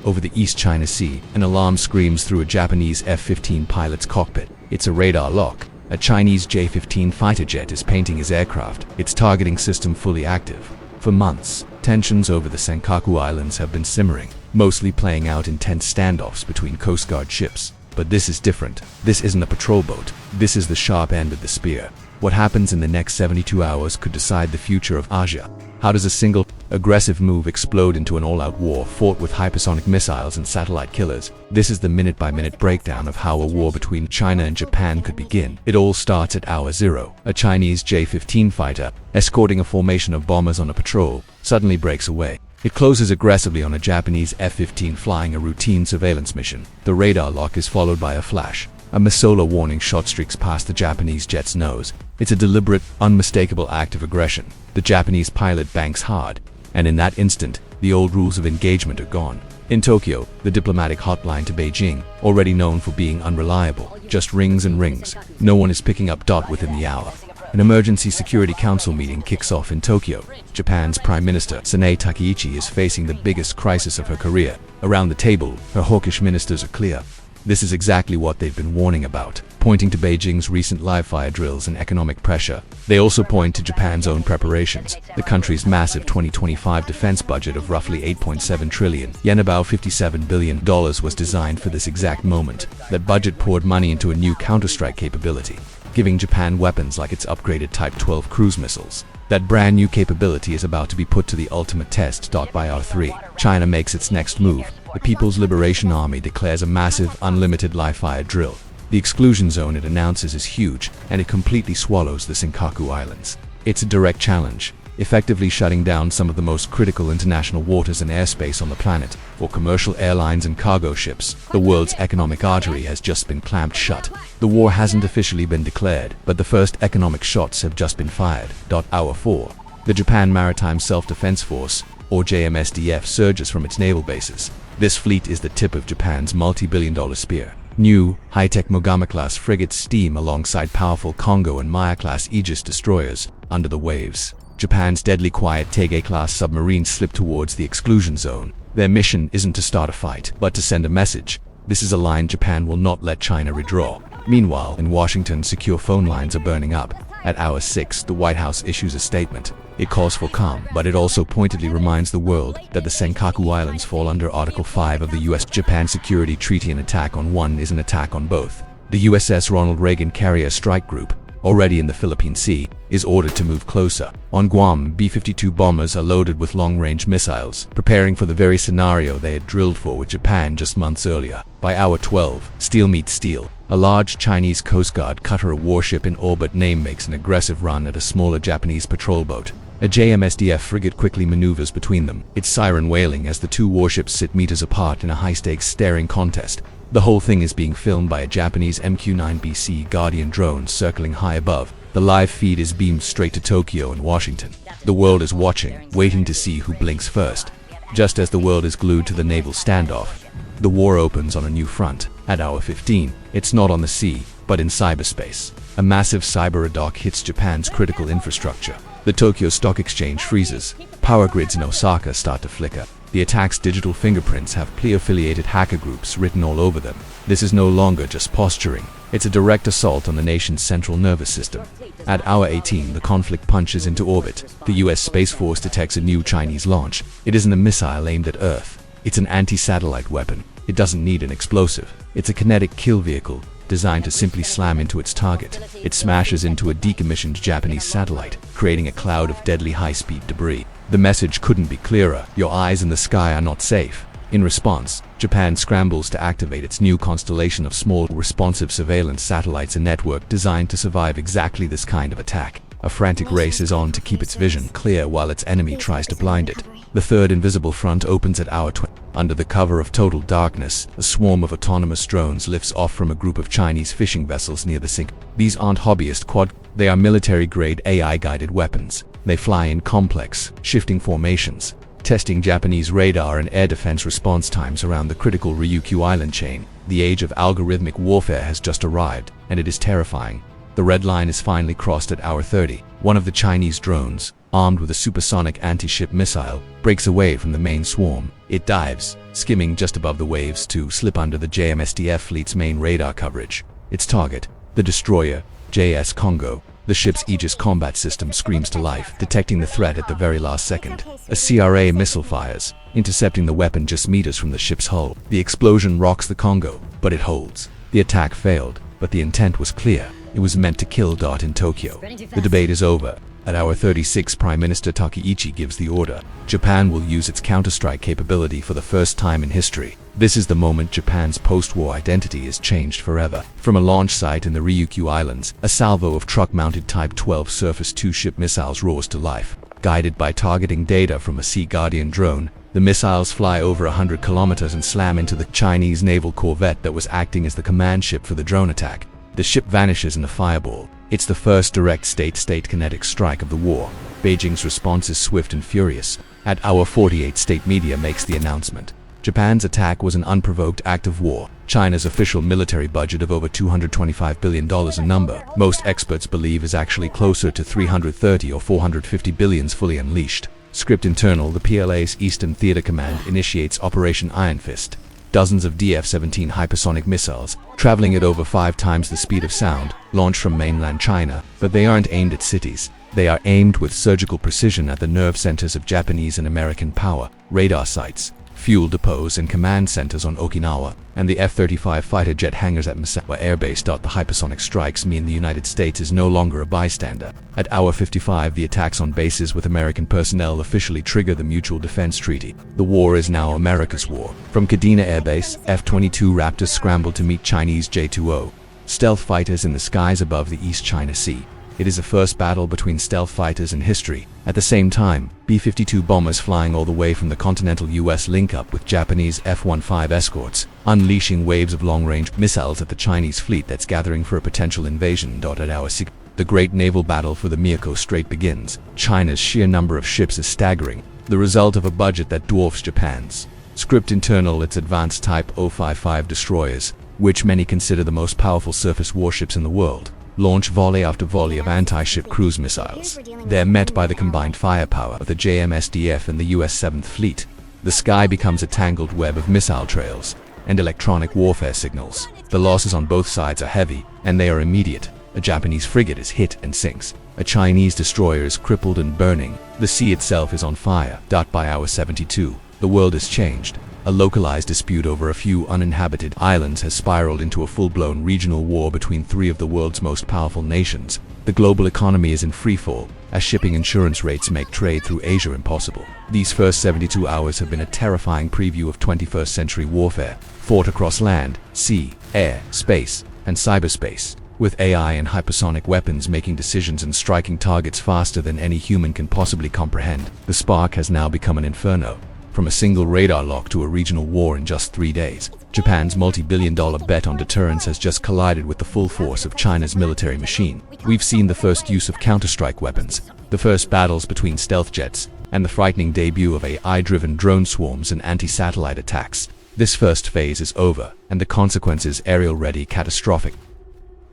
Over the East China Sea, an alarm screams through a Japanese F-15 pilot's cockpit. It's a radar lock. A Chinese J-15 fighter jet is painting his aircraft, its targeting system fully active. For months, tensions over the Senkaku Islands have been simmering, mostly playing out in tense standoffs between Coast Guard ships. But this is different. This isn't a patrol boat. This is the sharp end of the spear. What happens in the next 72 hours could decide the future of Asia. How does a single, aggressive move explode into an all-out war fought with hypersonic missiles and satellite killers? This is the minute-by-minute breakdown of how a war between China and Japan could begin. It all starts at hour 0. A Chinese J-15 fighter, escorting a formation of bombers on a patrol, suddenly breaks away. It closes aggressively on a Japanese F-15 flying a routine surveillance mission. The radar lock is followed by a flash. A missile warning shot streaks past the Japanese jet's nose. It's a deliberate, unmistakable act of aggression. The Japanese pilot banks hard, and in that instant, the old rules of engagement are gone. In Tokyo, the diplomatic hotline to Beijing, already known for being unreliable, just rings and rings. No one is picking up within the hour. An emergency Security Council meeting kicks off in Tokyo. Japan's Prime Minister, Sanae Takaichi, is facing the biggest crisis of her career. Around the table, her hawkish ministers are clear. This is exactly what they've been warning about, pointing to Beijing's recent live-fire drills and economic pressure. They also point to Japan's own preparations. The country's massive 2025 defense budget of roughly 8.7 trillion yen, about $57 billion, was designed for this exact moment. That budget poured money into a new counterstrike capability, giving Japan weapons like its upgraded Type 12 cruise missiles. That brand new capability is about to be put to the ultimate test. By R3, China makes its next move. The People's Liberation Army declares a massive, unlimited live-fire drill. The exclusion zone it announces is huge, and it completely swallows the Senkaku Islands. It's a direct challenge, effectively shutting down some of the most critical international waters and airspace on the planet. For commercial airlines and cargo ships, the world's economic artery has just been clamped shut. The war hasn't officially been declared, but the first economic shots have just been fired. Hour 4. The Japan Maritime Self-Defense Force, or JMSDF, surges from its naval bases. This fleet is the tip of Japan's multi-billion-dollar spear. New, high-tech Mogami-class frigates steam alongside powerful Kongo and Maya-class Aegis destroyers under the waves. Japan's deadly quiet Teige-class submarines slip towards the exclusion zone. Their mission isn't to start a fight, but to send a message. This is a line Japan will not let China redraw. Meanwhile, in Washington, secure phone lines are burning up. At hour 6, the White House issues a statement. It calls for calm, but it also pointedly reminds the world that the Senkaku Islands fall under Article 5 of the U.S.-Japan Security Treaty. An attack on one is an attack on both. The USS Ronald Reagan Carrier Strike Group, already in the Philippine Sea, is ordered to move closer. On Guam, B-52 bombers are loaded with long-range missiles, preparing for the very scenario they had drilled for with Japan just months earlier. By hour 12, steel meets steel. A large Chinese Coast Guard cutter, a warship in orbit name, makes an aggressive run at a smaller Japanese patrol boat. A JMSDF frigate quickly maneuvers between them, its siren wailing as the two warships sit meters apart in a high-stakes staring contest. The whole thing is being filmed by a Japanese MQ-9BC Guardian drone circling high above. The live feed is beamed straight to Tokyo and Washington. The world is watching, waiting to see who blinks first. Just as the world is glued to the naval standoff, the war opens on a new front. At hour 15, it's not on the sea, but in cyberspace. A massive cyberattack hits Japan's critical infrastructure. The Tokyo Stock Exchange freezes. Power grids in Osaka start to flicker. The attack's digital fingerprints have PLI-affiliated hacker groups written all over them. This is no longer just posturing. It's a direct assault on the nation's central nervous system. At hour 18, the conflict punches into orbit. The US Space Force detects a new Chinese launch. It isn't a missile aimed at Earth. It's an anti-satellite weapon. It doesn't need an explosive. It's a kinetic kill vehicle, designed to simply slam into its target. It smashes into a decommissioned Japanese satellite, creating a cloud of deadly high-speed debris. The message couldn't be clearer: your eyes in the sky are not safe. In response, Japan scrambles to activate its new constellation of small, responsive surveillance satellites, a network designed to survive exactly this kind of attack. A frantic race is on to keep its vision clear while its enemy tries to blind it. The third invisible front opens at hour 20. Under the cover of total darkness, a swarm of autonomous drones lifts off from a group of Chinese fishing vessels near the sink. These aren't hobbyist quad, they are military-grade AI-guided weapons. They fly in complex, shifting formations, testing Japanese radar and air defense response times around the critical Ryukyu Island chain. The age of algorithmic warfare has just arrived, and it is terrifying. The red line is finally crossed at hour 30. One of the Chinese drones, armed with a supersonic anti-ship missile, breaks away from the main swarm. It dives, skimming just above the waves to slip under the JMSDF fleet's main radar coverage. Its target, the destroyer, JS Congo, the ship's Aegis combat system screams to life, detecting the threat at the very last second. A CRA missile fires, intercepting the weapon just meters from the ship's hull. The explosion rocks the Congo, but it holds. The attack failed, but the intent was clear. It was meant to kill in Tokyo. The debate is over. At hour 36, Prime Minister Takeichi gives the order. Japan will use its counterstrike capability for the first time in history. This is the moment Japan's post-war identity is changed forever. From a launch site in the Ryukyu Islands, a salvo of truck-mounted Type 12 Surface 2 ship missiles roars to life. Guided by targeting data from a Sea Guardian drone, the missiles fly over 100 kilometers and slam into the Chinese naval corvette that was acting as the command ship for the drone attack. The ship vanishes in a fireball. It's the first direct state-to-state kinetic strike of the war. Beijing's response is swift and furious. At hour 48, state media makes the announcement. Japan's attack was an unprovoked act of war. China's official military budget of over $225 billion a number most experts believe is actually closer to 330 or 450 billions fully unleashed. Script internal, the PLA's Eastern Theater Command initiates Operation Iron Fist. Dozens of DF-17 hypersonic missiles, traveling at over 5 times the speed of sound, launch from mainland China, but they aren't aimed at cities. They are aimed with surgical precision at the nerve centers of Japanese and American power, radar sites, fuel depots and command centers on Okinawa, and the F-35 fighter jet hangars at Misawa Air Base. The hypersonic strikes mean the United States is no longer a bystander. At hour 55, the attacks on bases with American personnel officially trigger the Mutual Defense Treaty. The war is now America's war. From Kadena Air Base, F-22 Raptors scramble to meet Chinese J-20 stealth fighters in the skies above the East China Sea. It is the first battle between stealth fighters in history. At the same time, B-52 bombers flying all the way from the continental US link up with Japanese F-15 escorts, unleashing waves of long-range missiles at the Chinese fleet that's gathering for a potential invasion. At hour 6, the great naval battle for the Miyako Strait begins. China's sheer number of ships is staggering, the result of a budget that dwarfs Japan's. Script internal, its advanced Type 055 destroyers, which many consider the most powerful surface warships in the world, launch volley after volley of anti-ship cruise missiles. They're met by the combined firepower of the JMSDF and the US 7th Fleet. The sky becomes a tangled web of missile trails and electronic warfare signals. The losses on both sides are heavy, and they are immediate. A Japanese frigate is hit and sinks. A Chinese destroyer is crippled and burning. The sea itself is on fire. By hour 72, the world is changed. A localized dispute over a few uninhabited islands has spiraled into a full-blown regional war between 3 of the world's most powerful nations. The global economy is in freefall, as shipping insurance rates make trade through Asia impossible. These first 72 hours have been a terrifying preview of 21st century warfare, fought across land, sea, air, space, and cyberspace, with AI and hypersonic weapons making decisions and striking targets faster than any human can possibly comprehend. The spark has now become an inferno. From a single radar lock to a regional war in just 3 days, Japan's multi-billion-dollar bet on deterrence has just collided with the full force of China's military machine. We've seen the first use of counterstrike weapons, the first battles between stealth jets, and the frightening debut of AI-driven drone swarms and anti-satellite attacks. This first phase is over, and the consequences aerial-ready catastrophic.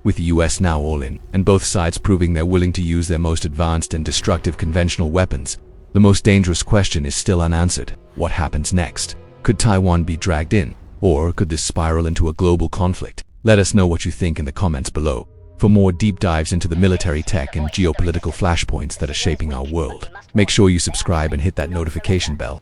With the US now all in, and both sides proving they're willing to use their most advanced and destructive conventional weapons, the most dangerous question is still unanswered. What happens next? Could Taiwan be dragged in? Or could this spiral into a global conflict? Let us know what you think in the comments below. For more deep dives into the military tech and geopolitical flashpoints that are shaping our world, make sure you subscribe and hit that notification bell.